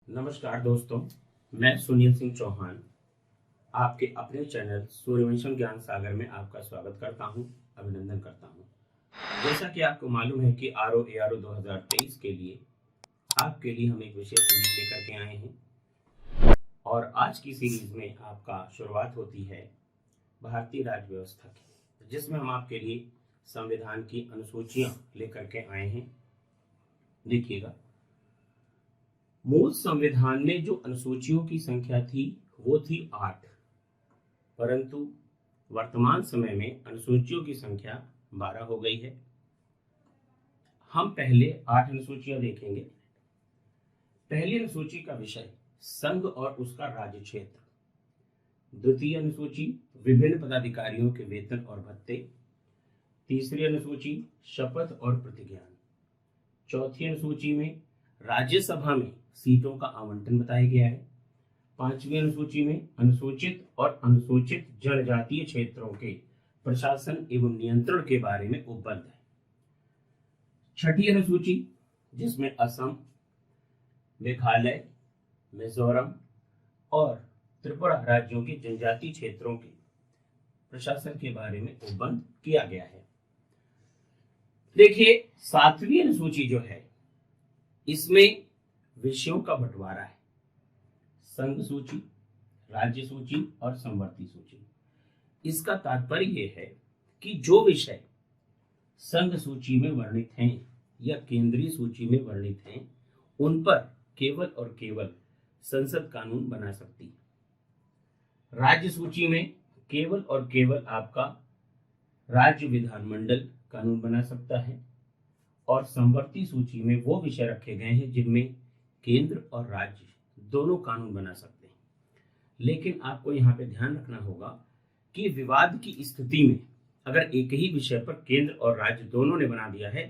नमस्कार दोस्तों, मैं सुनील सिंह चौहान आपके अपने चैनल सूर्यवंशम ज्ञान सागर में आपका स्वागत करता हूं, अभिनंदन करता हूं। जैसा कि आपको मालूम है कि R O A R O 2023 के लिए आपके लिए हम एक विशेष सीरीज लेकर के आए हैं और आज की सीरीज में आपका शुरुआत होती है भारतीय राज्य व्यवस्था की, जिसमें हम आपके लिए संविधान की अनुसूचियां लेकर के आए हैं। देखिएगा, मूल संविधान में जो अनुसूचियों की संख्या थी वो थी 8, परंतु वर्तमान समय में अनुसूचियों की संख्या 12 हो गई है। हम पहले 8 अनुसूचियां देखेंगे। पहली अनुसूची का विषय संघ और उसका राज्य क्षेत्र। द्वितीय अनुसूची विभिन्न पदाधिकारियों के वेतन और भत्ते। तीसरी अनुसूची शपथ और प्रतिज्ञान। चौथी अनुसूची में राज्यसभा में सीटों का आवंटन बताया गया है। पांचवी अनुसूची में अनुसूचित और अनुसूचित जनजातीय क्षेत्रों के प्रशासन एवं नियंत्रण के बारे में उपबंध है। छठी अनुसूची, जिसमें असम, मेघालय, मिजोरम और त्रिपुरा राज्यों के जनजातीय क्षेत्रों के प्रशासन के बारे में उपबंध किया गया है। देखिए, सातवीं अनुसूची जो है, इसमें विषयों का बंटवारा है। संघ सूची, राज्य सूची और समवर्ती सूची। इसका तात्पर्य यह है कि जो विषय संघ सूची में वर्णित हैं या केंद्रीय सूची में वर्णित हैं, उन पर केवल और केवल संसद कानून बना सकती है। राज्य सूची में केवल और केवल आपका राज्य विधानमंडल कानून बना सकता है और समवर्ती सूची में वो विषय रखे गए हैं जिनमें केंद्र और राज्य दोनों कानून बना सकते हैं। लेकिन आपको यहाँ पे ध्यान रखना होगा कि विवाद की स्थिति में अगर एक ही विषय पर केंद्र और राज्य दोनों ने बना दिया है,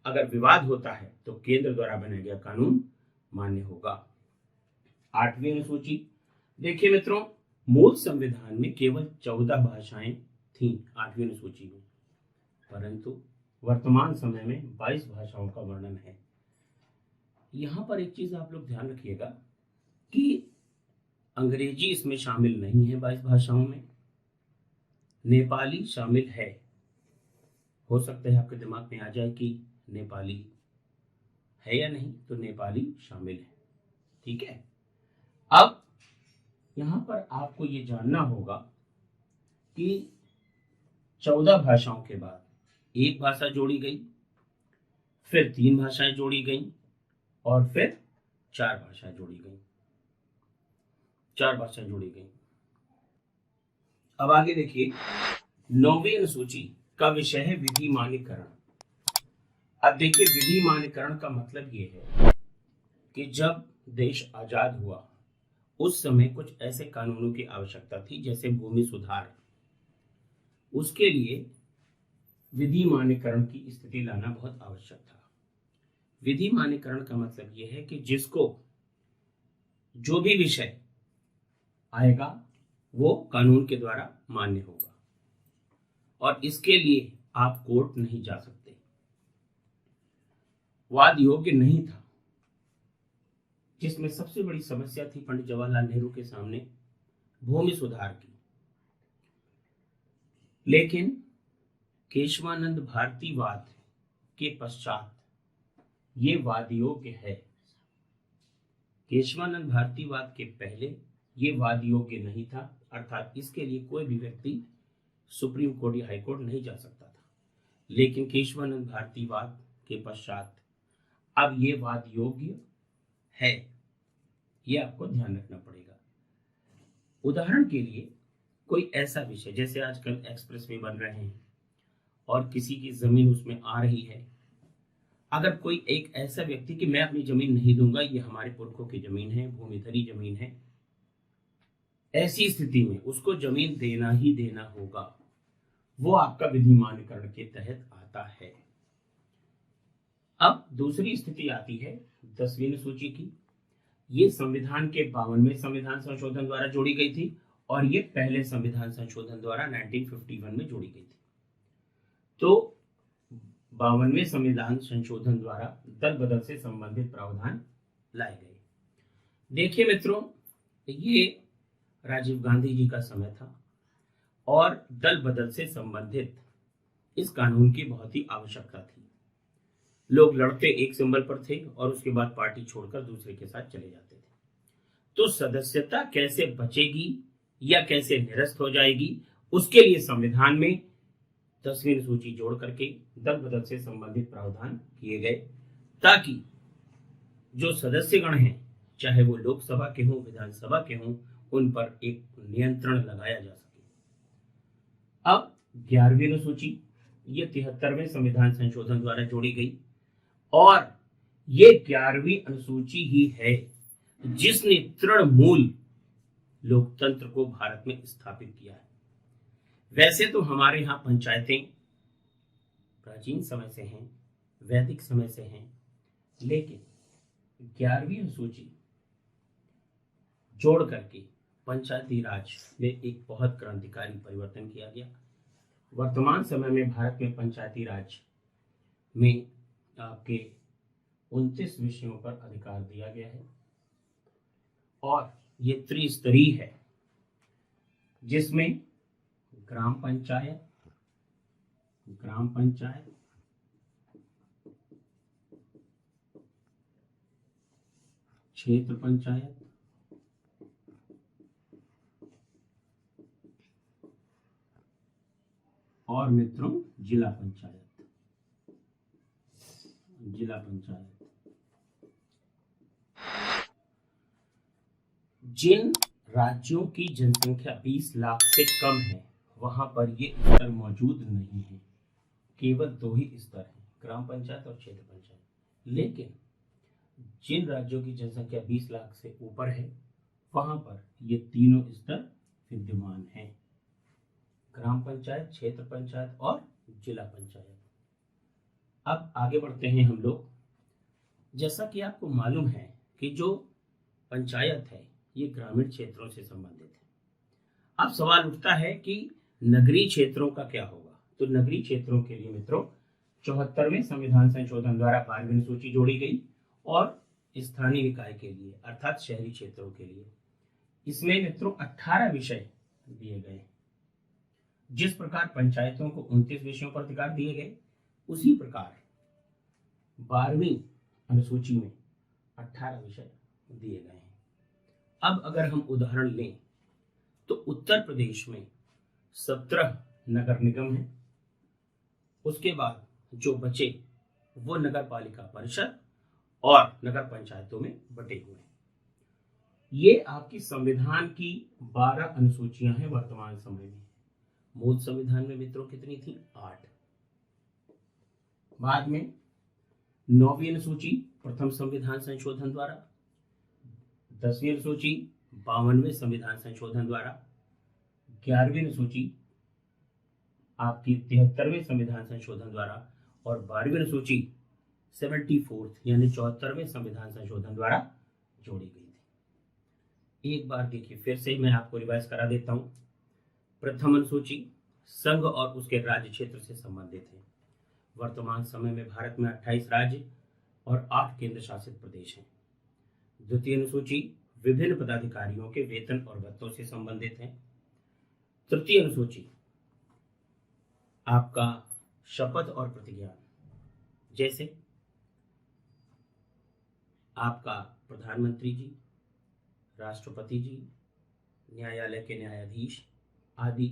अगर विवाद होता है तो केंद्र द्वारा बनाया गया कानून मान्य होगा। आठवीं अनुसूची, देखिए मित्रों, मूल संविधान में केवल 14 भाषाएं थीं आठवीं अनुसूची में, परंतु वर्तमान समय में 22 भाषाओं का वर्णन है। यहां पर एक चीज आप लोग ध्यान रखिएगा कि अंग्रेजी इसमें शामिल नहीं है 22 भाषाओं में। नेपाली शामिल है। हो सकता है आपके दिमाग में आ जाए कि नेपाली है या नहीं, तो नेपाली शामिल है। ठीक है। अब यहां पर आपको ये जानना होगा कि 14 भाषाओं के बाद एक भाषा जोड़ी गई, फिर 3 भाषाएं जोड़ी गई और फिर 4 भाषाएं जोड़ी गई। 4 भाषाएं जोड़ी गई। अब आगे देखिए, 9वीं अनुसूची का विषय है विधि मान्यकरण। अब देखिए, विधि मान्यकरण का मतलब ये है कि जब देश आजाद हुआ उस समय कुछ ऐसे कानूनों की आवश्यकता थी, जैसे भूमि सुधार। उसके लिए विधि मान्यकरण की स्थिति लाना बहुत आवश्यक था। विधि मान्यकरण का मतलब यह है कि जिसको जो भी विषय आएगा वो कानून के द्वारा मान्य होगा और इसके लिए आप कोर्ट नहीं जा सकते। वाद योग्य नहीं था, जिसमें सबसे बड़ी समस्या थी पंडित जवाहरलाल नेहरू के सामने भूमि सुधार की। लेकिन केशवानंद भारतीवाद के पश्चात ये वाद योग्य है। केशवानंद भारतीवाद के पहले ये वाद योग्य नहीं था, अर्थात इसके लिए कोई भी व्यक्ति सुप्रीम कोर्ट या हाई कोर्ट नहीं जा सकता था। लेकिन केशवानंद भारतीवाद के पश्चात अब ये वाद योग्य है, ये आपको ध्यान रखना पड़ेगा। उदाहरण के लिए, कोई ऐसा विषय, जैसे आजकल एक्सप्रेसवे बन रहे हैं और किसी की जमीन उसमें आ रही है, अगर कोई एक ऐसा व्यक्ति कि मैं अपनी जमीन नहीं दूंगा, ये हमारे पुरखों की जमीन है, भूमिधरी जमीन है, ऐसी स्थिति में उसको जमीन देना ही देना होगा, वो आपका विधि मान्यकरण के तहत आता है। अब दूसरी स्थिति आती है 10वीं अनुसूची की। ये संविधान के 52वें संविधान संशोधन द्वारा जोड़ी गई थी और ये पहले संविधान संशोधन द्वारा 1951 में जोड़ी गई थी। तो 52वें संविधान संशोधन द्वारा दल बदल से संबंधित प्रावधान लाए गए। देखिए मित्रों, ये राजीव गांधी जी का समय था और दल बदल से संबंधित इस कानून की बहुत ही आवश्यकता थी। लोग लड़ते एक सिंबल पर थे और उसके बाद पार्टी छोड़कर दूसरे के साथ चले जाते थे। तो सदस्यता कैसे बचेगी या कैसे निरस्त हो जाएगी, उसके लिए संविधान में 10वीं सूची जोड़ करके दल बदल से संबंधित प्रावधान किए गए, ताकि जो सदस्यगण हैं, चाहे वो लोकसभा के हों, विधानसभा के हों, उन पर एक नियंत्रण लगाया जा सके। अब 11वीं अनुसूची ये 73वें संविधान संशोधन द्वारा जोड़ी गई और ये 11वीं अनुसूची ही है जिसने तृणमूल लोकतंत्र को भारत में स्थापित किया है। वैसे तो हमारे यहाँ पंचायतें प्राचीन समय से हैं, वैदिक समय से हैं, लेकिन 11वीं अनुसूची जोड़ करके पंचायती राज में एक बहुत क्रांतिकारी परिवर्तन किया गया। वर्तमान समय में भारत में पंचायती राज में आपके 29 विषयों पर अधिकार दिया गया है और ये त्रिस्तरीय है, जिसमें ग्राम पंचायत, क्षेत्र पंचायत, और मित्रों जिला पंचायत। जिन राज्यों की जनसंख्या 20 लाख से कम है वहां पर ये स्तर मौजूद नहीं है, केवल 2 ही स्तर हैं, ग्राम पंचायत और क्षेत्र पंचायत। लेकिन जिन राज्यों की जनसंख्या 20 लाख से ऊपर है वहां पर ये तीनों स्तर विद्यमान हैं, ग्राम पंचायत, क्षेत्र पंचायत और जिला पंचायत। अब आगे बढ़ते हैं हम लोग। जैसा कि आपको मालूम है कि जो पंचायत है ये ग्रामीण क्षेत्रों से संबंधित है। अब सवाल उठता है कि नगरीय क्षेत्रों का क्या होगा। तो नगरीय क्षेत्रों के लिए मित्रों 74वें संविधान संशोधन द्वारा 12वीं सूची जोड़ी गई और स्थानीय निकाय के लिए अर्थात शहरी क्षेत्रों के लिए इसमें मित्रों 18 विषय दिए गए। जिस प्रकार पंचायतों को 29 विषयों पर अधिकार दिए गए, उसी प्रकार 12वीं अनुसूची में 18 विषय दिए गए हैं। अब अगर हम उदाहरण लें तो उत्तर प्रदेश में 17 नगर निगम हैं, उसके बाद जो बचे वो नगर पालिका परिषद और नगर पंचायतों में बटे हुए हैं। ये आपकी संविधान की 12 अनुसूचियां हैं वर्तमान समय में। मूल संविधान में मित्रों कितनी थी? 8। बाद में 9वीं अनुसूची प्रथम संविधान संशोधन द्वारा, 10वीं अनुसूची 52वें संविधान संशोधन द्वारा, 11वीं अनुसूची आपकी 73वें संविधान संशोधन द्वारा और 12वीं अनुसूची 74th यानी 74वें संविधान संशोधन द्वारा जोड़ी गई थी। एक बार देखिए, फिर से मैं आपको रिवाइज करा देता हूं। प्रथम अनुसूची संघ और उसके राज्य क्षेत्र से संबंधित है। वर्तमान समय में भारत में 28 राज्य और 8 केंद्र शासित प्रदेश हैं। द्वितीय अनुसूची विभिन्न पदाधिकारियों के वेतन और भत्तों से संबंधित है। तृतीय अनुसूची आपका शपथ और प्रतिज्ञा, जैसे आपका प्रधानमंत्री जी, राष्ट्रपति जी, न्यायालय के न्यायाधीश आदि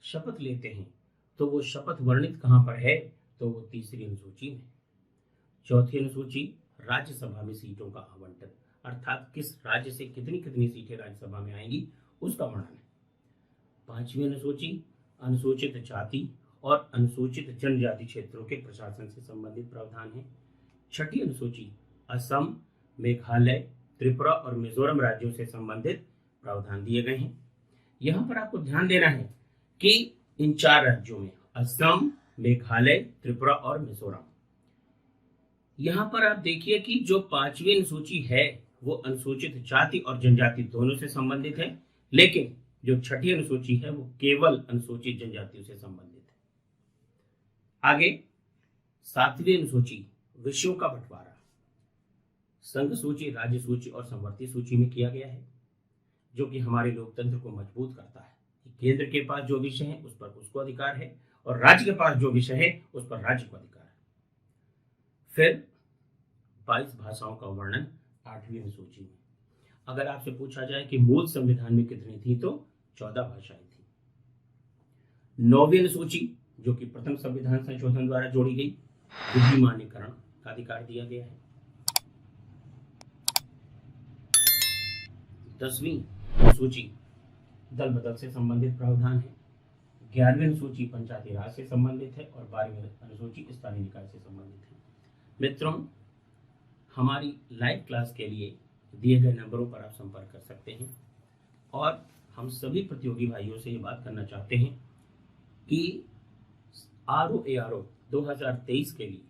शपथ लेते हैं, तो वो शपथ वर्णित कहां पर है? तो वो तीसरी अनुसूची में। चौथी अनुसूची राज्यसभा में सीटों का आवंटन, अर्थात किस राज्य से कितनी कितनी सीटें राज्यसभा में आएंगी उसका वर्णन है। पांचवी अनुसूची अनुसूचित जाति और अनुसूचित जनजाति क्षेत्रों के प्रशासन से संबंधित प्रावधान है। छठी अनुसूची असम, मेघालय, त्रिपुरा और मिजोरम राज्यों से संबंधित प्रावधान दिए गए हैं। यहाँ पर आपको ध्यान देना है कि इन 4 राज्यों में असम, मेघालय, त्रिपुरा और मिजोरम, यहाँ पर आप देखिए कि जो 5वीं अनुसूची है वो अनुसूचित जाति और जनजाति दोनों से संबंधित है, लेकिन जो छठी अनुसूची है वो केवल अनुसूचित जनजातियों से संबंधित है। आगे 7वीं अनुसूची विषयों का बंटवारा। संघ सूची, राज्य सूची और संवर्ती सूची में किया गया है, जो कि हमारे लोकतंत्र को मजबूत करता है। केंद्र के पास जो विषय है उस पर उसको अधिकार है और राज्य के पास जो विषय है उस पर राज्य को अधिकार है। फिर 22 भाषाओं का वर्णन 8वीं अनुसूची में। अगर आपसे पूछा जाए कि मूल संविधान में कितनी थी, तो 14 भाषाएं थी। 9वीं अनुसूची, जो कि प्रथम संविधान संशोधन द्वारा जोड़ी गई, विधिमान्यकरण का अधिकार दिया गया है। 10वीं अनुसूची दल बदल से संबंधित प्रावधान है। 11वीं अनुसूची पंचायती राज से संबंधित है और 12वीं अनुसूची स्थानीय निकाय से संबंधित है। मित्रों, हमारी लाइव क्लास के लिए दिए गए नंबरों पर आप संपर्क कर सकते हैं और हम सभी प्रतियोगी भाइयों से ये बात करना चाहते हैं कि ROARO 2023 के लिए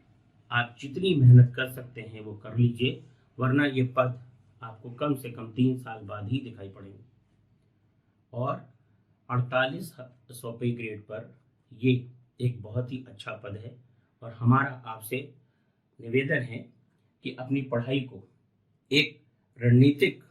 आप जितनी मेहनत कर सकते हैं वो कर लीजिए, वरना ये पद आपको कम से कम 3 साल बाद ही दिखाई पड़ेंगे। और 4800 पे ग्रेड पर ये एक बहुत ही अच्छा पद है और हमारा आपसे निवेदन है कि अपनी पढ़ाई को एक रणनीतिक